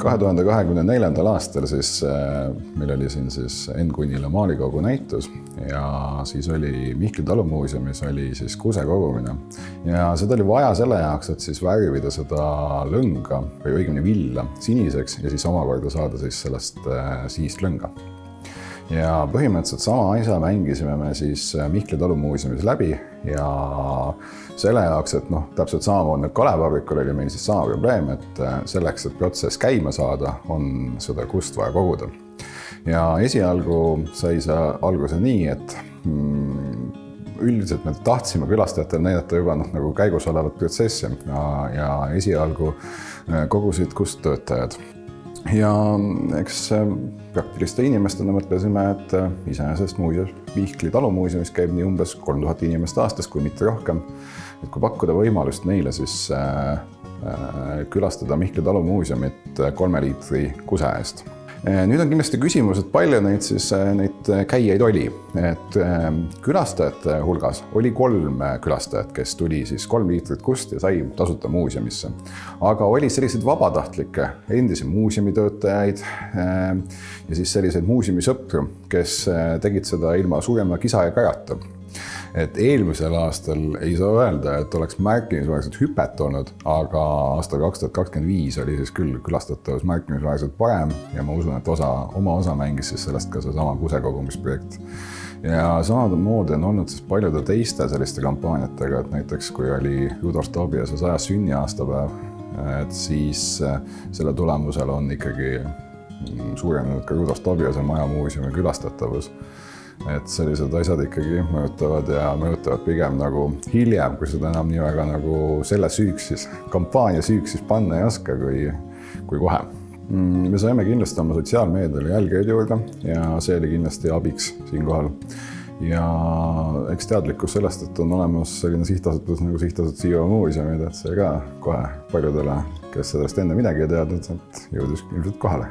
2024. aastal siis meil oli siin siis N-Kunnila maalikogu näitus ja siis oli Mihkli talumuuseumis oli siis kusekogumine. Ja seda oli vaja selle jaoks, et siis värvida seda lõnga või õigemini villa siniseks ja siis omakorda saada siis sellest sinist lõnga. Ja põhimõtteliselt sama asja mängisime me siis Mihkli talumuuseumis läbi ja selle jaoks, et täpselt samamoodi kalevabrikul oli meil siis sama probleem, et selleks, et protsess käima saada, on seda kust vaja koguda. Ja esialgu sai see alguse nii, et üldiselt me tahtsime külastajatele näidata juba nagu käigus olevat protsessi ja esialgu kogusid kusttöötajad. Ja eks praktiliste inimestena mõtlesime, et iseenesest Mihkli talumuuseumis käib nii umbes 3000 inimest aastas, kui mitte rohkem. Et kui pakkuda võimalust neile siis külastada Mihkli talumuuseumit 3 liitri kuse eest. Nüüd on kindlasti küsimus, et palju neid käijaid oli. Et külastajate hulgas oli 3 külastajat, kes tuli siis 3 liitrit kust ja sai tasuta muuseumisse. Aga oli selliseid vabatahtlikke, endisi muuseumitöötajaid ja siis selliseid muuseumisõpru, kes tegid seda ilma suurema kisa ja kajata. Et eelmisel aastal ei saa öelda, et oleks märkimisväärselt hüpet olnud, aga aastal 2025 oli siis küll külastatavus märkimisväärselt parem ja ma usun, et oma osa mängis siis sellest ka seesama kusekogumisprojekt. Ja samamoodi on olnud siis paljude teiste selliste kampaaniatega, et näiteks kui oli Rudolf Tobiase 100. sünniaastapäev, et siis selle tulemusel on ikkagi suurenenud ka Rudolf Tobiase maja muuseumi külastatavus. Et sellised asjad ikkagi mõjutavad pigem nagu hiljem, kui seda enam nii väga nagu selle süüks siis, kampaania süüks siis panna ei oska kui kohe. Me saime kindlasti oma sotsiaalmeediale jälgijaid juurde ja see oli kindlasti abiks siinkohal. Ja eks teadlikkus sellest, et on olemas selline sihtasutus nagu sihtasutus Hiiumaa muuseumid, et see ka kohe paljudele, kes sellest enne midagi ei teadnud, et jõudis ilmselt kohale.